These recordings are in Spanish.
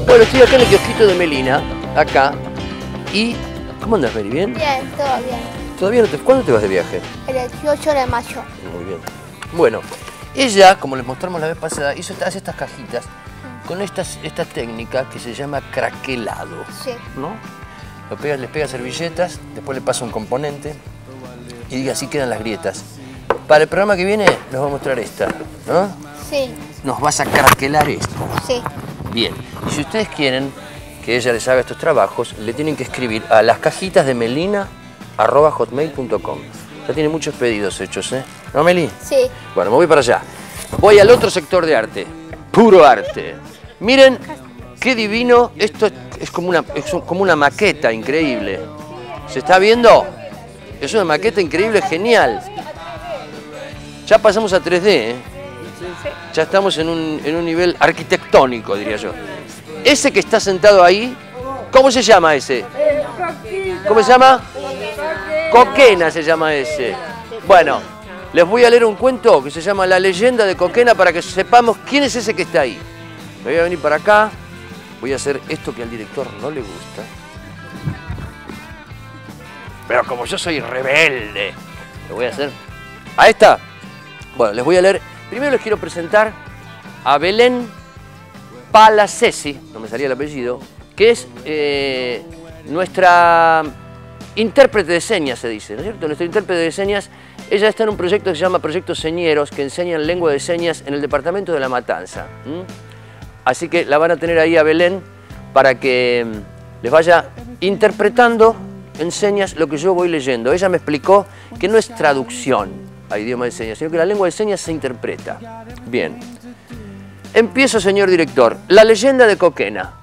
Bueno, estoy acá en el kiosquito de Melina, acá, y... ¿Cómo andas, Meli? ¿Bien? Bien, todo bien. ¿Todavía no te... ¿Cuándo te vas de viaje? El 18 de mayo. Muy bien. Bueno, ella, como les mostramos la vez pasada, hace estas cajitas con esta técnica que se llama craquelado. Sí. ¿No? Les pega servilletas, después le pasa un componente y así quedan las grietas. Para el programa que viene nos va a mostrar esta, ¿no? Sí. Nos vas a craquelar esto. Sí. Bien. Y si ustedes quieren que ella les haga estos trabajos, le tienen que escribir a las cajitas de melina@hotmail.com. Ya tiene muchos pedidos hechos, ¿eh? ¿No, Meli? Sí. Bueno, me voy para allá. Voy al otro sector de arte. Puro arte. Miren qué divino. Esto es como una maqueta increíble. ¿Se está viendo? Es una maqueta increíble, genial. Ya pasamos a 3D, ¿eh? Ya estamos en un nivel arquitectónico, diría yo. Ese que está sentado ahí, ¿cómo se llama ese? ¿Cómo se llama? Coquena se llama ese. Bueno, les voy a leer un cuento que se llama La leyenda de Coquena para que sepamos quién es ese que está ahí. Me voy a venir para acá, voy a hacer esto que al director no le gusta. Pero como yo soy rebelde, lo voy a hacer. Ahí está. Bueno, les voy a leer. Primero les quiero presentar a Belén Palacesi, no me salía el apellido, que es nuestra intérprete de señas, se dice, ¿no es cierto? Nuestra intérprete de señas. Ella está en un proyecto que se llama Proyecto Señeros, que enseñan lengua de señas en el departamento de La Matanza. Así que la van a tener ahí a Belén para que les vaya interpretando en señas lo que yo voy leyendo. Ella me explicó que no es traducción a idioma de señas, sino que la lengua de señas se interpreta. Bien. Empiezo, señor director. La leyenda de Coquena.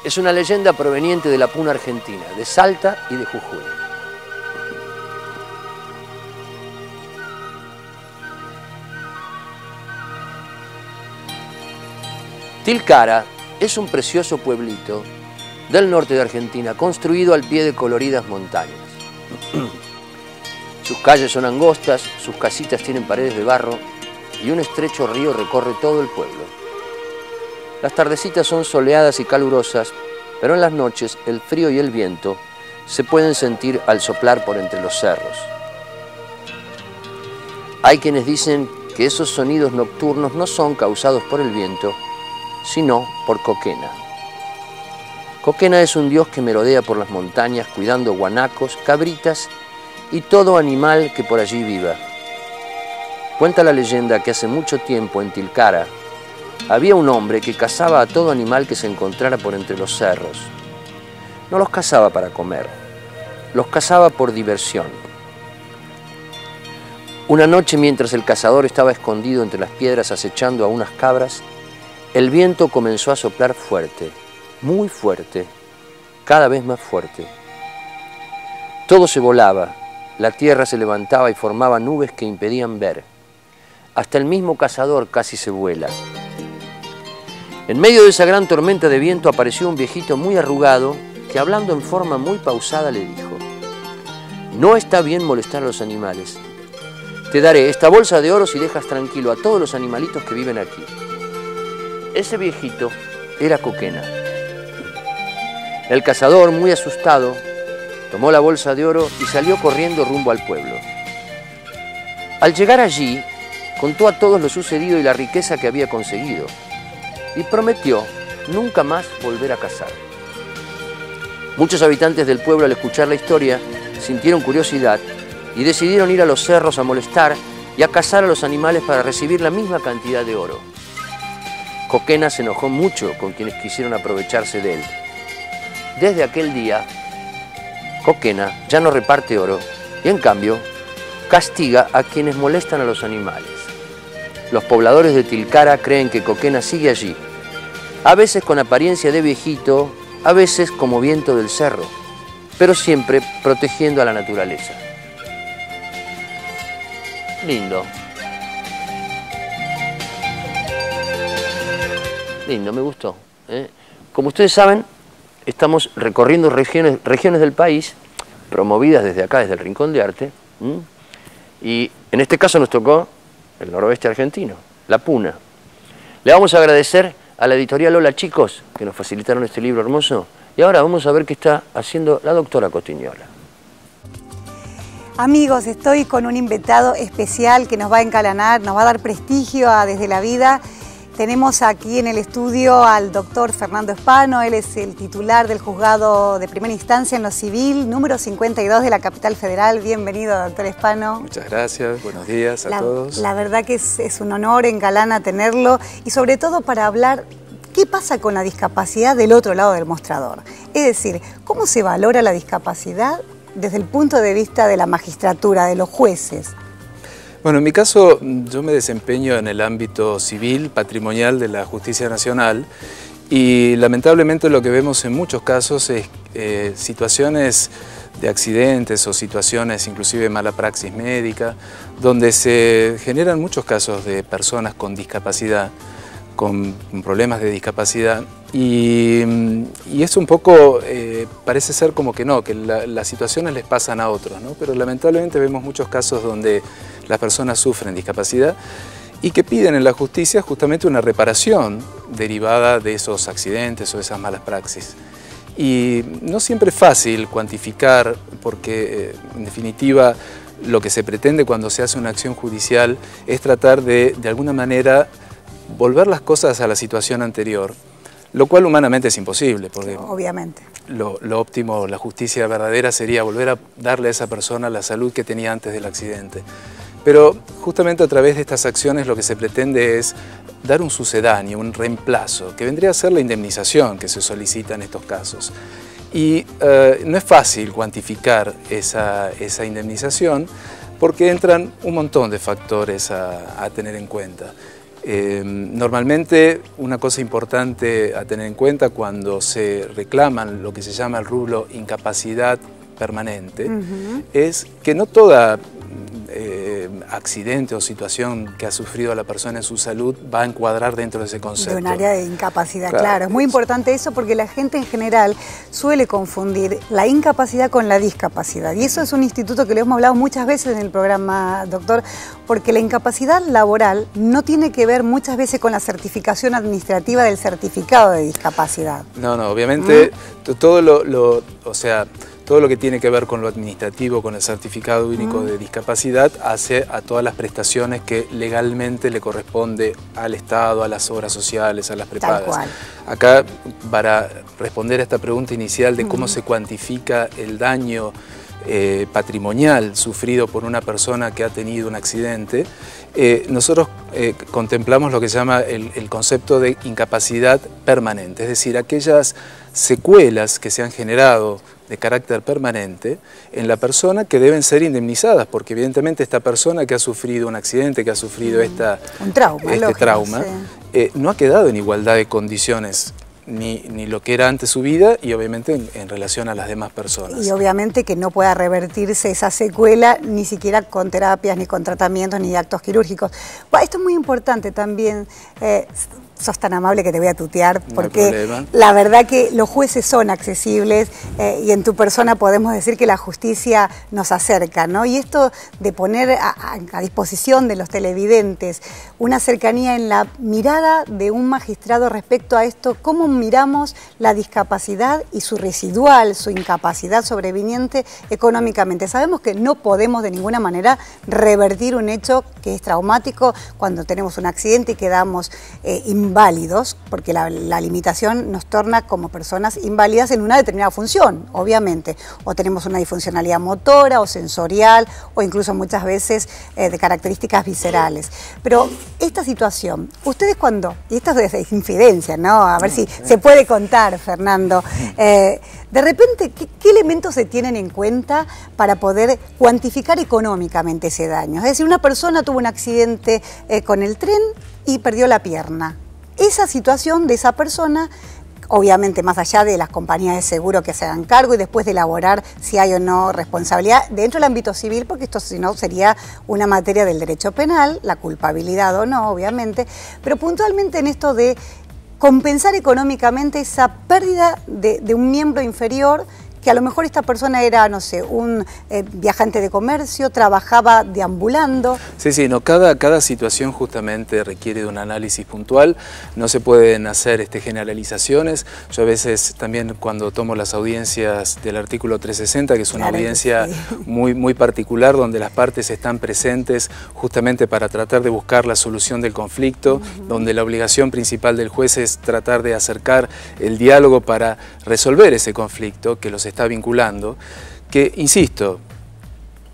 Es una leyenda proveniente de la Puna Argentina, de Salta y de Jujuy. Tilcara es un precioso pueblito del norte de Argentina, construido al pie de coloridas montañas. Sus calles son angostas, sus casitas tienen paredes de barro y un estrecho río recorre todo el pueblo. Las tardecitas son soleadas y calurosas, pero en las noches el frío y el viento se pueden sentir al soplar por entre los cerros. Hay quienes dicen que esos sonidos nocturnos no son causados por el viento, sino por Coquena. Coquena es un dios que merodea por las montañas cuidando guanacos, cabritas y todo animal que por allí viva. Cuenta la leyenda que hace mucho tiempo en Tilcara había un hombre que cazaba a todo animal que se encontrara por entre los cerros. No los cazaba para comer, los cazaba por diversión. Una noche, mientras el cazador estaba escondido entre las piedras acechando a unas cabras, el viento comenzó a soplar fuerte, muy fuerte, cada vez más fuerte. Todo se volaba, la tierra se levantaba y formaba nubes que impedían ver. Hasta el mismo cazador casi se vuela. En medio de esa gran tormenta de viento apareció un viejito muy arrugado que, hablando en forma muy pausada, le dijo: «No está bien molestar a los animales. Te daré esta bolsa de oro si dejas tranquilo a todos los animalitos que viven aquí». Ese viejito era Coquena. El cazador, muy asustado, tomó la bolsa de oro y salió corriendo rumbo al pueblo. Al llegar allí, contó a todos lo sucedido y la riqueza que había conseguido, y prometió nunca más volver a cazar. Muchos habitantes del pueblo, al escuchar la historia, sintieron curiosidad y decidieron ir a los cerros a molestar y a cazar a los animales para recibir la misma cantidad de oro. Coquena se enojó mucho con quienes quisieron aprovecharse de él. Desde aquel día, Coquena ya no reparte oro y, en cambio, castiga a quienes molestan a los animales. Los pobladores de Tilcara creen que Coquena sigue allí, a veces con apariencia de viejito, a veces como viento del cerro, pero siempre protegiendo a la naturaleza. Lindo. Lindo, me gustó. Como ustedes saben, estamos recorriendo regiones del país, promovidas desde acá, desde el Rincón de Arte, y en este caso nos tocó el noroeste argentino, la puna. Le vamos a agradecer a la editorial Hola Chicos, que nos facilitaron este libro hermoso. Y ahora vamos a ver qué está haciendo la doctora Cotignola. Amigos, estoy con un invitado especial que nos va a encalanar, nos va a dar prestigio a Desde la Vida. Tenemos aquí en el estudio al doctor Fernando Espano. Él es el titular del juzgado de primera instancia en lo civil, número 52 de la capital federal. Bienvenido, doctor Espano. Muchas gracias, buenos días a todos. La verdad que es un honor, engalana tenerlo, y sobre todo para hablar qué pasa con la discapacidad del otro lado del mostrador. Es decir, cómo se valora la discapacidad desde el punto de vista de la magistratura, de los jueces. Bueno, en mi caso yo me desempeño en el ámbito civil, patrimonial de la Justicia Nacional, y lamentablemente lo que vemos en muchos casos es situaciones de accidentes o situaciones inclusive de mala praxis médica, donde se generan muchos casos de personas con discapacidad, con problemas de discapacidad, y es un poco, parece ser como que no, que las situaciones les pasan a otros, ¿no? Pero lamentablemente vemos muchos casos donde las personas sufren discapacidad y que piden en la justicia justamente una reparación derivada de esos accidentes o de esas malas praxis. Y no siempre es fácil cuantificar, porque en definitiva lo que se pretende cuando se hace una acción judicial es tratar de alguna manera volver las cosas a la situación anterior, lo cual humanamente es imposible, porque obviamente lo óptimo, la justicia verdadera sería volver a darle a esa persona la salud que tenía antes del accidente. Pero justamente a través de estas acciones lo que se pretende es dar un sucedáneo, un reemplazo, que vendría a ser la indemnización que se solicita en estos casos. Y no es fácil cuantificar esa indemnización porque entran un montón de factores a tener en cuenta. Normalmente una cosa importante a tener en cuenta cuando se reclaman lo que se llama el rubro incapacidad permanente es que no toda accidente o situación que ha sufrido la persona en su salud va a encuadrar dentro de ese concepto. De un área de incapacidad, claro. Es muy importante eso porque la gente en general suele confundir la incapacidad con la discapacidad. Y eso es un instituto que lo hemos hablado muchas veces en el programa, doctor, porque la incapacidad laboral no tiene que ver muchas veces con la certificación administrativa del certificado de discapacidad. No, obviamente todo todo lo que tiene que ver con lo administrativo, con el certificado único de discapacidad, hace a todas las prestaciones que legalmente le corresponde al Estado, a las obras sociales, a las prepagas. Tal cual. Acá, para responder a esta pregunta inicial de cómo se cuantifica el daño patrimonial sufrido por una persona que ha tenido un accidente, nosotros contemplamos lo que se llama el concepto de incapacidad permanente, es decir, aquellas secuelas que se han generado de carácter permanente en la persona que deben ser indemnizadas, porque evidentemente esta persona que ha sufrido un accidente, que ha sufrido este trauma, sí, no ha quedado en igualdad de condiciones ni lo que era antes su vida y obviamente en relación a las demás personas. Y obviamente que no pueda revertirse esa secuela ni siquiera con terapias, ni con tratamientos, ni actos quirúrgicos. Bueno, esto es muy importante también. Sos tan amable que te voy a tutear porque la verdad que los jueces son accesibles y en tu persona podemos decir que la justicia nos acerca, ¿no? Y esto de poner a disposición de los televidentes una cercanía en la mirada de un magistrado respecto a esto, cómo miramos la discapacidad y su residual, su incapacidad sobreviniente económicamente. Sabemos que no podemos de ninguna manera revertir un hecho que es traumático cuando tenemos un accidente y quedamos inválidos, porque la limitación nos torna como personas inválidas en una determinada función, obviamente. O tenemos una disfuncionalidad motora o sensorial o incluso muchas veces de características viscerales. Pero esta situación, ustedes cuando, y esto es de infidencia, ¿no? A ver si se puede contar, Fernando. De repente, ¿qué elementos se tienen en cuenta para poder cuantificar económicamente ese daño? Es decir, una persona tuvo un accidente con el tren y perdió la pierna. Esa situación de esa persona, obviamente más allá de las compañías de seguro que se hagan cargo y después de elaborar si hay o no responsabilidad dentro del ámbito civil, porque esto si no sería una materia del derecho penal, la culpabilidad o no, obviamente, pero puntualmente en esto de compensar económicamente esa pérdida de un miembro inferior que a lo mejor esta persona era, no sé, un viajante de comercio, trabajaba deambulando. Sí, no, cada situación justamente requiere de un análisis puntual, no se pueden hacer generalizaciones. Yo a veces también cuando tomo las audiencias del artículo 360, que es una audiencia muy particular, donde las partes están presentes justamente para tratar de buscar la solución del conflicto, donde la obligación principal del juez es tratar de acercar el diálogo para resolver ese conflicto que los está vinculando, que, insisto,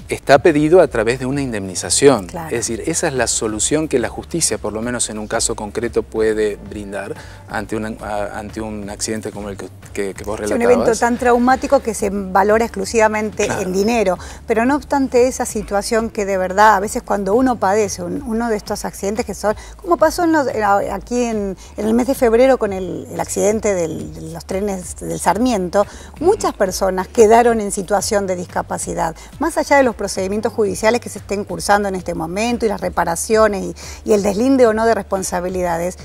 está pedido a través de una indemnización. Claro. Es decir, esa es la solución que la justicia, por lo menos en un caso concreto, puede brindar ante un accidente como el que vos relatabas. Es un evento tan traumático que se valora exclusivamente en dinero, pero no obstante esa situación que de verdad, a veces cuando uno padece uno de estos accidentes que son, como pasó aquí en el mes de febrero con el accidente de los trenes del Sarmiento, muchas personas quedaron en situación de discapacidad, más allá de los procedimientos judiciales que se estén cursando en este momento y las reparaciones y el deslinde o no de responsabilidades.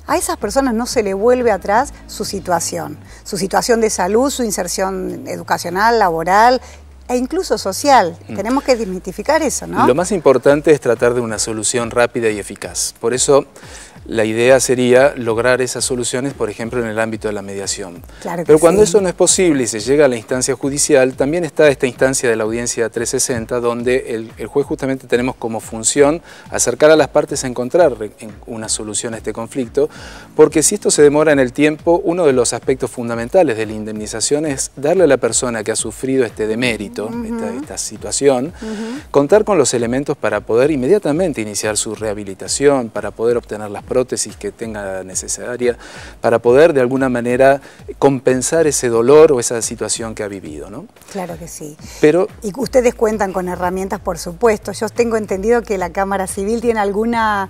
A esas personas no se le vuelve atrás su situación de salud, su inserción educacional, laboral e incluso social. Tenemos que desmitificar eso, ¿no? Lo más importante es tratar de una solución rápida y eficaz. Por eso la idea sería lograr esas soluciones, por ejemplo, en el ámbito de la mediación. Claro que Pero cuando sí. eso no es posible y se llega a la instancia judicial, también está esta instancia de la audiencia 360, donde el juez justamente tenemos como función acercar a las partes a encontrar una solución a este conflicto, porque si esto se demora en el tiempo, uno de los aspectos fundamentales de la indemnización es darle a la persona que ha sufrido este demérito, esta situación, contar con los elementos para poder inmediatamente iniciar su rehabilitación, para poder obtener las prótesis que tenga necesaria, para poder de alguna manera compensar ese dolor o esa situación que ha vivido, ¿no? Claro que sí. Pero, y ustedes cuentan con herramientas, por supuesto. Yo tengo entendido que la Cámara Civil tiene alguna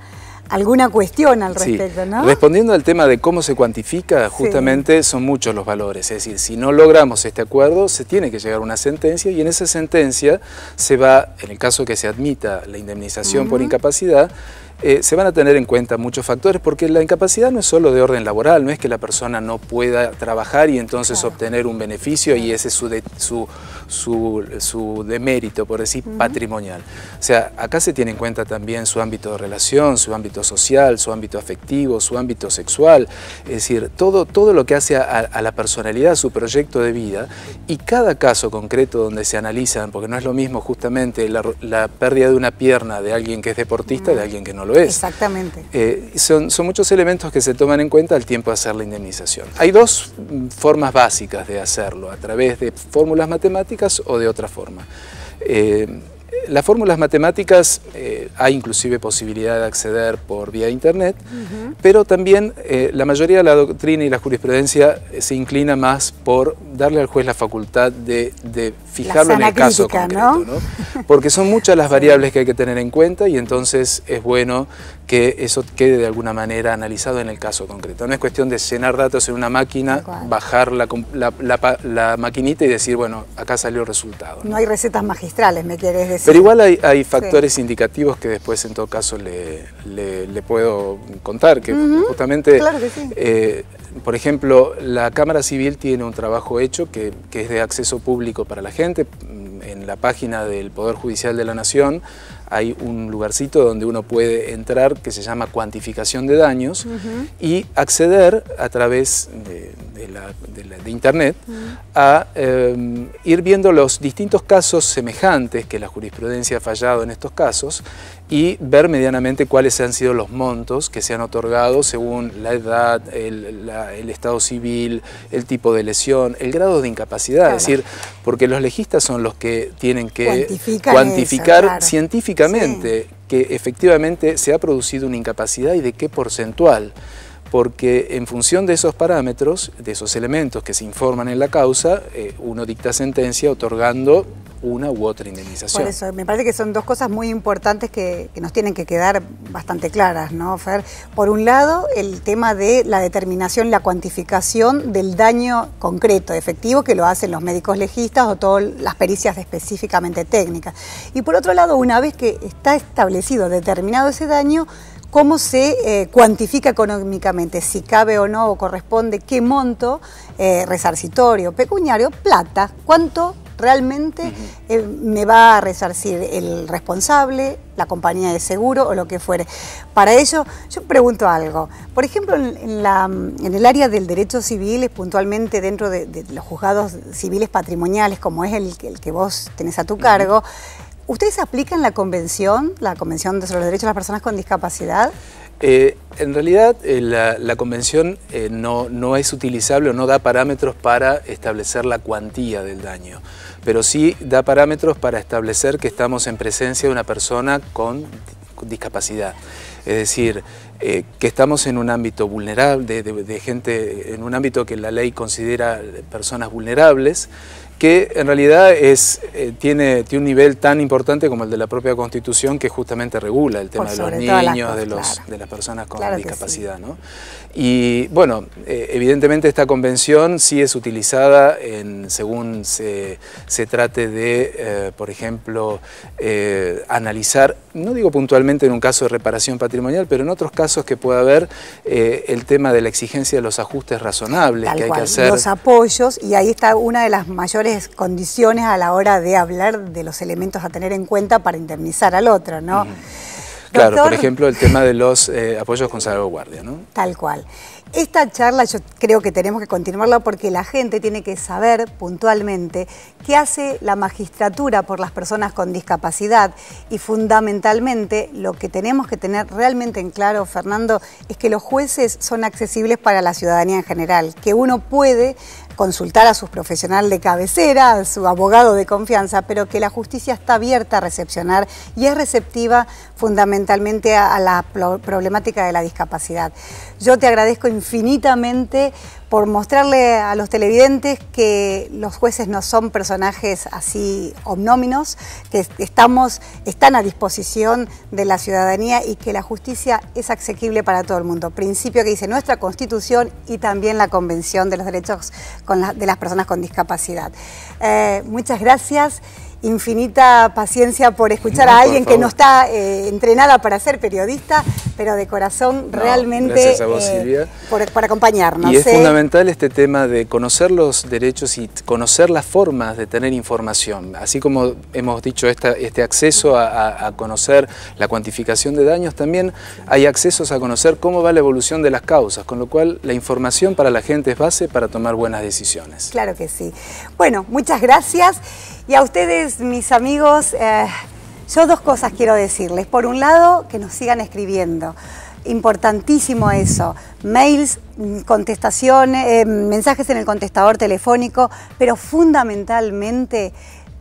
cuestión al respecto, ¿no? Respondiendo al tema de cómo se cuantifica, justamente son muchos los valores. Es decir, si no logramos este acuerdo, se tiene que llegar a una sentencia y en esa sentencia se va, en el caso que se admita la indemnización por incapacidad, se van a tener en cuenta muchos factores, porque la incapacidad no es solo de orden laboral, no es que la persona no pueda trabajar y entonces obtener un beneficio y ese es su demérito, por decir, patrimonial. O sea, acá se tiene en cuenta también su ámbito de relación, su ámbito social, su ámbito afectivo, su ámbito sexual, es decir, todo lo que hace a la personalidad, su proyecto de vida, y cada caso concreto donde se analizan, porque no es lo mismo justamente la pérdida de una pierna de alguien que es deportista de alguien que no lo es. Exactamente. Son muchos elementos que se toman en cuenta al tiempo de hacer la indemnización. Hay dos formas básicas de hacerlo, a través de fórmulas matemáticas o de otra forma. Las fórmulas matemáticas hay inclusive posibilidad de acceder por vía internet, pero también la mayoría de la doctrina y la jurisprudencia se inclina más por darle al juez la facultad de fijarlo en el caso concreto, ¿no? Porque son muchas las variables que hay que tener en cuenta y entonces es bueno que eso quede de alguna manera analizado en el caso concreto. No es cuestión de llenar datos en una máquina, bajar la maquinita y decir, bueno, acá salió el resultado, ¿no? No hay recetas magistrales, me quieres decir. Pero igual hay factores indicativos que después en todo caso le puedo contar, que justamente, claro que sí. Por ejemplo, la Cámara Civil tiene un trabajo hecho que es de acceso público para la gente. En la página del Poder Judicial de la Nación hay un lugarcito donde uno puede entrar que se llama cuantificación de daños y acceder a través de internet a ir viendo los distintos casos semejantes que la jurisprudencia ha fallado en estos casos y ver medianamente cuáles han sido los montos que se han otorgado según la edad, el estado civil, el tipo de lesión, el grado de incapacidad. Es decir, porque los legistas son los que tienen que cuantificar científicamente que efectivamente se ha producido una incapacidad y de qué porcentual. Porque en función de esos parámetros, de esos elementos que se informan en la causa, uno dicta sentencia otorgando una u otra indemnización. Por eso, me parece que son dos cosas muy importantes que nos tienen que quedar bastante claras, ¿no, Fer? Por un lado, el tema de la determinación, la cuantificación del daño concreto, efectivo, que lo hacen los médicos legistas o todas las pericias específicamente técnicas. Y por otro lado, una vez que está establecido, determinado ese daño, cómo se cuantifica económicamente, si cabe o no o corresponde, qué monto resarcitorio, pecuniario, plata, cuánto realmente me va a resarcir el responsable, la compañía de seguro o lo que fuere. Para ello, yo pregunto algo. Por ejemplo, en el área del derecho civil, puntualmente dentro de los juzgados civiles patrimoniales, como es el que vos tenés a tu cargo, ¿ustedes aplican la Convención sobre los Derechos de las Personas con Discapacidad? En realidad la convención no es utilizable o no da parámetros para establecer la cuantía del daño, pero sí da parámetros para establecer que estamos en presencia de una persona con discapacidad. Es decir, que estamos en un ámbito vulnerable, de gente, en un ámbito que la ley considera personas vulnerables, que en realidad tiene un nivel tan importante como el de la propia Constitución, que justamente regula el tema de los niños, de las personas con discapacidad, ¿no? Y bueno, evidentemente esta convención sí es utilizada según se trate de, por ejemplo, analizar, no digo puntualmente en un caso de reparación patrimonial, pero en otros casos que pueda haber el tema de la exigencia de los ajustes razonables que hay que hacer. Los apoyos, y ahí está una de las mayores condiciones a la hora de hablar de los elementos a tener en cuenta para indemnizar al otro, ¿no? Claro, Doctor, por ejemplo, el tema de los apoyos con salvaguardia, ¿no? Tal cual. Esta charla yo creo que tenemos que continuarla porque la gente tiene que saber puntualmente qué hace la magistratura por las personas con discapacidad, y fundamentalmente lo que tenemos que tener realmente en claro, Fernando, es que los jueces son accesibles para la ciudadanía en general, que uno puede consultar a su profesional de cabecera, a su abogado de confianza, pero que la justicia está abierta a recepcionar y es receptiva fundamentalmente a la problemática de la discapacidad. Yo te agradezco infinitamente por mostrarle a los televidentes que los jueces no son personajes así omnóminos, que están a disposición de la ciudadanía y que la justicia es asequible para todo el mundo. Principio que dice nuestra Constitución y también la Convención de los Derechos de las Personas con Discapacidad. Muchas gracias. Infinita paciencia por escuchar a alguien que no está entrenada para ser periodista, pero de corazón realmente gracias a vos, Silvia, por acompañarnos. Y es fundamental este tema de conocer los derechos y conocer las formas de tener información. Así como hemos dicho, este acceso a conocer la cuantificación de daños, también hay accesos a conocer cómo va la evolución de las causas, con lo cual la información para la gente es base para tomar buenas decisiones. Claro que sí. Bueno, muchas gracias. Y a ustedes, mis amigos, yo dos cosas quiero decirles. Por un lado, que nos sigan escribiendo. Importantísimo eso. Mails, contestaciones, mensajes en el contestador telefónico, pero fundamentalmente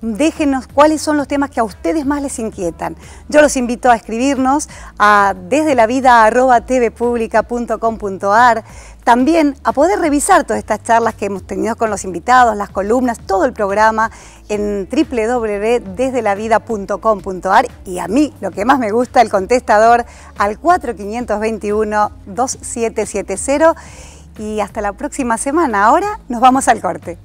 déjenos cuáles son los temas que a ustedes más les inquietan. Yo los invito a escribirnos a desdelavida@tvpublica.com.ar, también a poder revisar todas estas charlas que hemos tenido con los invitados, las columnas, todo el programa en www.desdelavida.com.ar, y a mí lo que más me gusta, el contestador al 4521-2770, y hasta la próxima semana. Ahora nos vamos al corte.